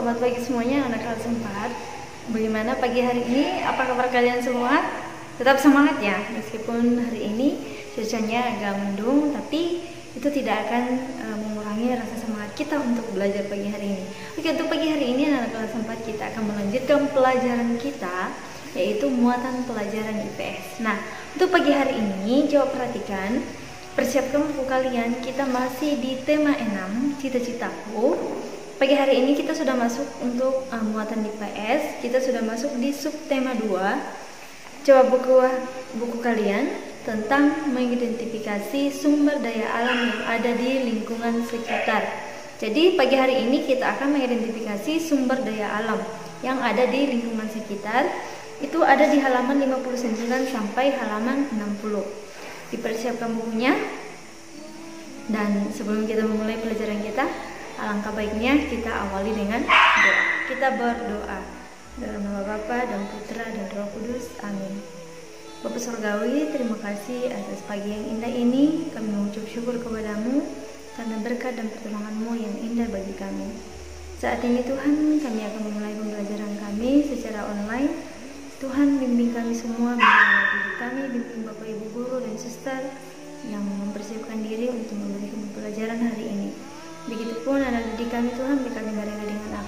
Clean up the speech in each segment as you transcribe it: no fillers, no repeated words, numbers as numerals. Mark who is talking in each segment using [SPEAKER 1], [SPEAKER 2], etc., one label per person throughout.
[SPEAKER 1] selamat pagi semuanya anak kelas 4. Bagaimana pagi hari ini? Apa kabar kalian semua? Tetap semangat ya, meskipun hari ini cuacanya agak mendung, tapi itu tidak akan mengurangi rasa semangat kita untuk belajar pagi hari ini. Oke, untuk pagi hari ini anak kelas 4 kita akan melanjutkan pelajaran kita, yaitu muatan pelajaran IPS. Nah, untuk pagi hari ini coba perhatikan, persiapkan buku kalian. Kita masih di tema 6, cita-citaku. Pagi hari ini kita sudah masuk untuk muatan IPS. Kita sudah masuk di subtema 2. Coba buku kalian tentang mengidentifikasi sumber daya alam yang ada di lingkungan sekitar. Jadi pagi hari ini kita akan mengidentifikasi sumber daya alam yang ada di lingkungan sekitar. Itu ada di halaman 59 sampai halaman 60. Dipersiapkan bukunya. Dan sebelum kita memulai pelajaran kita, alangkah baiknya kita awali dengan doa. Kita berdoa dalam nama Bapa dan Putra dan Roh Kudus. Amin. Bapa Surgawi, terima kasih atas pagi yang indah ini. Kami mengucap syukur kepadamu karena berkat dan pertolongan-Mu yang indah bagi kami. Saat ini Tuhan, kami akan memulai pembelajaran kami secara online. Tuhan, bimbing kami semua, bimbing diri kami, bimbing Bapak Ibu Guru dan Suster yang mempersiapkan diri untuk memberikan pelajaran hari ini. Begitupun anak didik kami Tuhan, berkati mereka dengan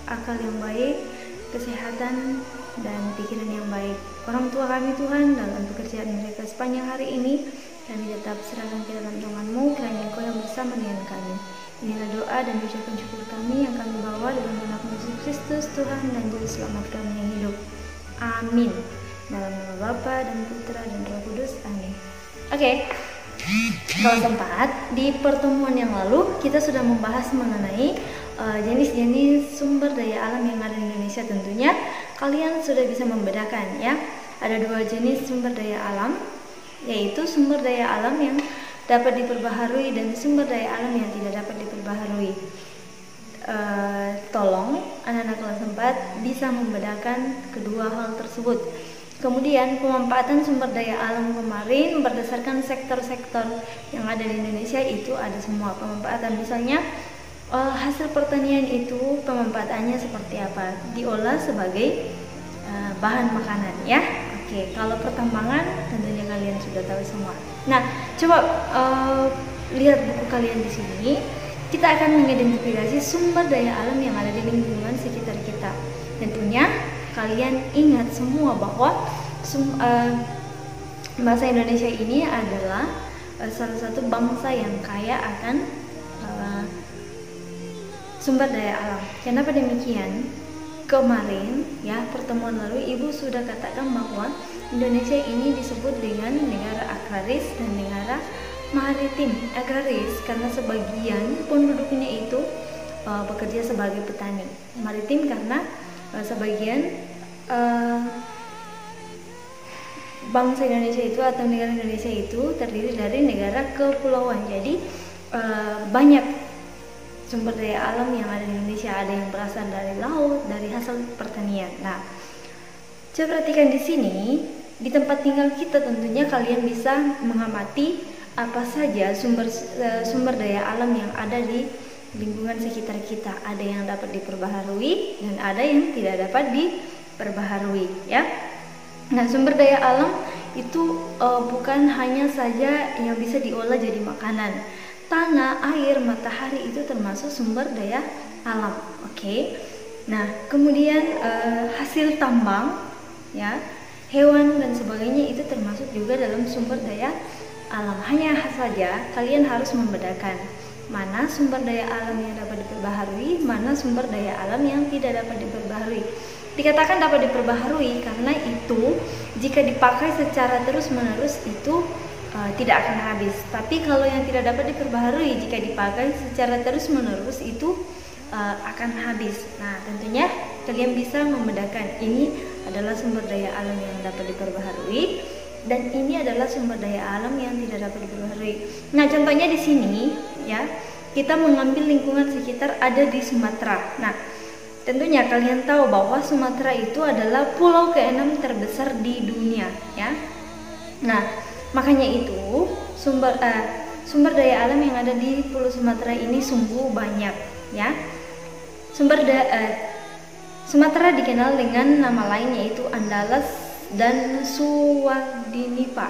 [SPEAKER 1] akal yang baik, kesehatan dan pikiran yang baik. Orang tua kami Tuhan, dalam pekerjaan mereka sepanjang hari ini, kami tetap serahkan ke dalam tangan-Mu, kiranya Engkau yang bersama dengan kami. Inilah doa dan ucapan syukur kami yang kami bawa dalam nama Yesus Kristus Tuhan dan Juru Selamat kami yang hidup. Amin. Dalam nama Bapa dan Putra dan Roh Kudus. Amin. Oke. Kelas 4, di pertemuan yang lalu kita sudah membahas mengenai jenis-jenis sumber daya alam yang ada di Indonesia. Tentunya kalian sudah bisa membedakan ya. Ada 2 jenis sumber daya alam, yaitu sumber daya alam yang dapat diperbaharui dan sumber daya alam yang tidak dapat diperbaharui. Tolong anak-anak kelas 4 bisa membedakan kedua hal tersebut. Kemudian pemanfaatan sumber daya alam kemarin berdasarkan sektor-sektor yang ada di Indonesia itu ada semua pemanfaatan. Misalnya hasil pertanian itu pemanfaatannya seperti apa? Diolah sebagai bahan makanan ya. Oke, kalau pertambangan tentunya kalian sudah tahu semua. Nah, coba lihat buku kalian di sini. Kita akan mengidentifikasi sumber daya alam yang ada di lingkungan sekitar kita. Tentunya kalian ingat semua bahwa bangsa Indonesia ini adalah salah satu bangsa yang kaya akan sumber daya alam. Kenapa demikian? Kemarin ya, pertemuan lalu Ibu sudah katakan bahwa Indonesia ini disebut dengan negara agraris dan negara maritim. Agraris karena sebagian penduduknya itu bekerja sebagai petani. Maritim karena sebagian bangsa Indonesia itu atau negara Indonesia itu terdiri dari negara kepulauan. Jadi banyak sumber daya alam yang ada di Indonesia. Ada yang berasal dari laut, dari hasil pertanian. Nah, coba perhatikan di sini, di tempat tinggal kita tentunya kalian bisa mengamati apa saja sumber daya alam yang ada di lingkungan sekitar kita. Ada yang dapat diperbaharui dan ada yang tidak dapat diperbaharui ya. Nah, sumber daya alam itu bukan hanya saja yang bisa diolah jadi makanan. Tanah, air, matahari itu termasuk sumber daya alam. Oke. Nah, kemudian hasil tambang ya, hewan dan sebagainya itu termasuk juga dalam sumber daya alam. Hanya saja kalian harus membedakan mana sumber daya alam yang dapat diperbaharui, mana sumber daya alam yang tidak dapat diperbaharui. Dikatakan dapat diperbaharui karena itu jika dipakai secara terus-menerus itu tidak akan habis. Tapi kalau yang tidak dapat diperbaharui jika dipakai secara terus-menerus itu akan habis. Nah, tentunya kalian bisa membedakan ini adalah sumber daya alam yang dapat diperbaharui dan ini adalah sumber daya alam yang tidak dapat diperbaharui. Nah, contohnya di sini ya, kita mengambil lingkungan sekitar ada di Sumatera. Nah, tentunya kalian tahu bahwa Sumatera itu adalah pulau ke-6 terbesar di dunia ya. Nah, makanya itu sumber daya alam yang ada di Pulau Sumatera ini sungguh banyak ya. Sumatera dikenal dengan nama lain yaitu Andalas dan Suwadinipa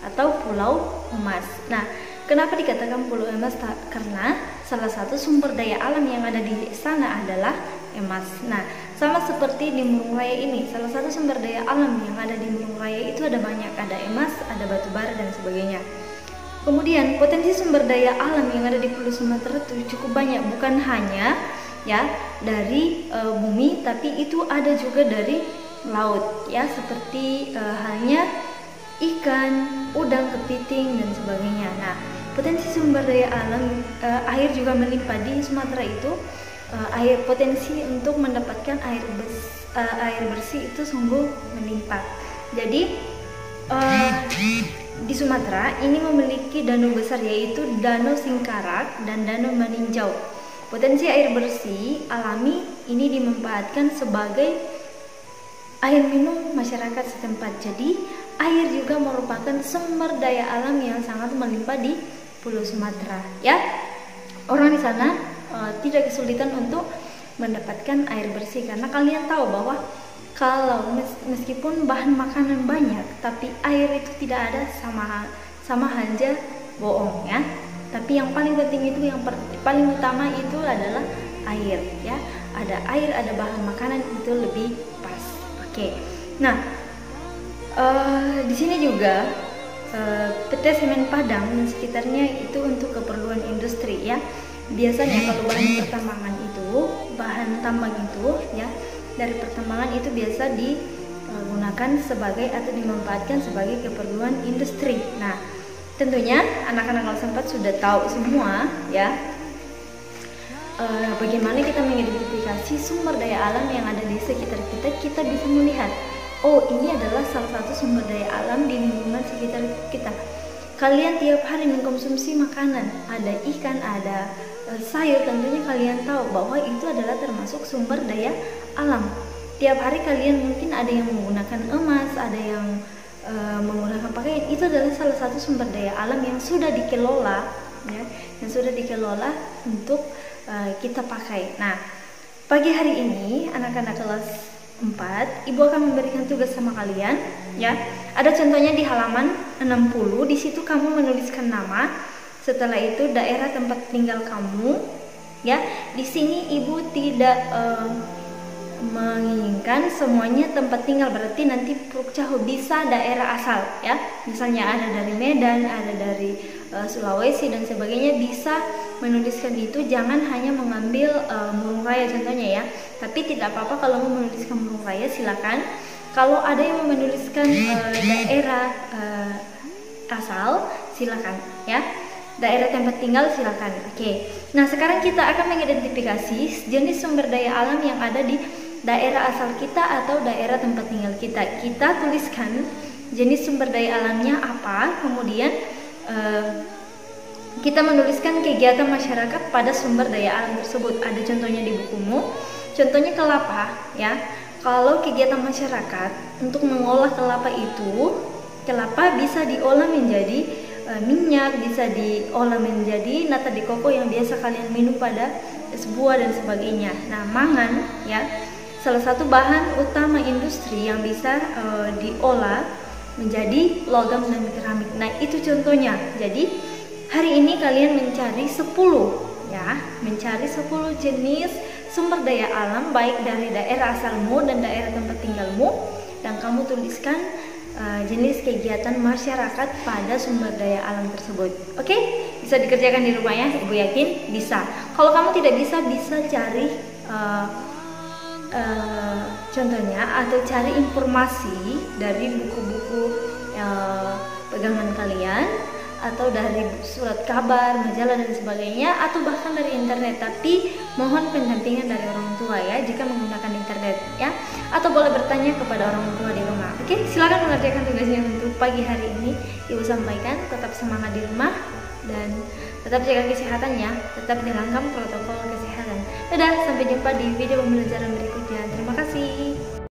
[SPEAKER 1] atau Pulau Emas. Nah, kenapa dikatakan Pulau Emas? Karena salah satu sumber daya alam yang ada di sana adalah emas. Nah, sama seperti di Murung Raya ini, salah satu sumber daya alam yang ada di Murung Raya itu ada banyak, ada emas, ada batu bara dan sebagainya. Kemudian potensi sumber daya alam yang ada di Pulau Sumatera itu cukup banyak, bukan hanya ya dari bumi, tapi itu ada juga dari laut ya, seperti halnya ikan, udang, kepiting dan sebagainya. Nah, potensi sumber daya alam air juga melimpah di Sumatera itu. Potensi untuk mendapatkan air bersih itu sungguh melimpah. Jadi di Sumatera ini memiliki danau besar yaitu Danau Singkarak dan Danau Maninjau. Potensi air bersih alami ini dimanfaatkan sebagai air minum masyarakat setempat. Jadi air juga merupakan sumber daya alam yang sangat melimpah di Pulau Sumatera ya. Orang di sana tidak kesulitan untuk mendapatkan air bersih, karena kalian tahu bahwa kalau meskipun bahan makanan banyak tapi air itu tidak ada, sama aja bohong ya. Tapi yang paling penting itu, yang paling utama itu adalah air ya. Ada air, ada bahan makanan itu lebih pas. Oke. Nah, di sini juga PT Semen Padang dan sekitarnya itu untuk keperluan industri ya. Biasanya kalau bahan tambang itu ya, dari pertambangan itu biasa digunakan sebagai atau dimanfaatkan sebagai keperluan industri. Nah, tentunya anak-anak kelas 4 sudah tahu semua ya bagaimana kita mengidentifikasi sumber daya alam yang ada di sekitar kita. Kita bisa melihat, oh ini adalah salah satu sumber daya alam di lingkungan sekitar kita. Kalian tiap hari mengkonsumsi makanan, ada ikan, ada sayur, tentunya kalian tahu bahwa itu adalah termasuk sumber daya alam. Tiap hari kalian mungkin ada yang menggunakan emas, ada yang menggunakan pakaian, itu adalah salah satu sumber daya alam yang sudah dikelola ya, yang sudah dikelola untuk kita pakai. Nah, pagi hari ini anak-anak kelas 4, Ibu akan memberikan tugas sama kalian ya. Ada contohnya di halaman 60, di situ kamu menuliskan nama, setelah itu daerah tempat tinggal kamu ya. Di sini Ibu tidak menginginkan semuanya tempat tinggal, berarti nanti Prukcaho bisa daerah asal ya. Misalnya ada dari Medan, ada dari Sulawesi dan sebagainya, bisa menuliskan itu. Jangan hanya mengambil Murung Raya contohnya ya. Tapi tidak apa-apa kalau mau menuliskan Murung Raya, silakan. Kalau ada yang mau menuliskan daerah asal, silakan ya. Daerah tempat tinggal silakan. Oke. Nah, sekarang kita akan mengidentifikasi jenis sumber daya alam yang ada di daerah asal kita atau daerah tempat tinggal kita. Kita tuliskan jenis sumber daya alamnya apa, kemudian kita menuliskan kegiatan masyarakat pada sumber daya alam tersebut. Ada contohnya di bukumu. Contohnya kelapa ya. Kalau kegiatan masyarakat untuk mengolah kelapa itu, kelapa bisa diolah menjadi minyak, bisa diolah menjadi nata de coco yang biasa kalian minum pada es buah dan sebagainya. Nah, mangan ya, salah satu bahan utama industri yang bisa diolah menjadi logam dan keramik. Nah, itu contohnya. Jadi hari ini kalian mencari 10 ya, mencari 10 jenis sumber daya alam baik dari daerah asalmu dan daerah tempat tinggalmu, dan kamu tuliskan jenis kegiatan masyarakat pada sumber daya alam tersebut. Oke? Bisa dikerjakan di rumah ya, Ibu yakin bisa. Kalau kamu tidak bisa, bisa cari contohnya atau cari informasi dari buku-buku pegangan kalian, atau dari surat kabar, majalah dan sebagainya, atau bahkan dari internet. Tapi mohon pendampingan dari orang tua ya jika menggunakan internet ya, atau boleh bertanya kepada orang tua di rumah. Oke, silakan mengerjakan tugasnya untuk pagi hari ini. Ibu sampaikan, tetap semangat di rumah dan tetap jaga kesehatannya, tetap jalankan protokol kesehatan. Dadah, sampai jumpa di video pembelajaran berikutnya.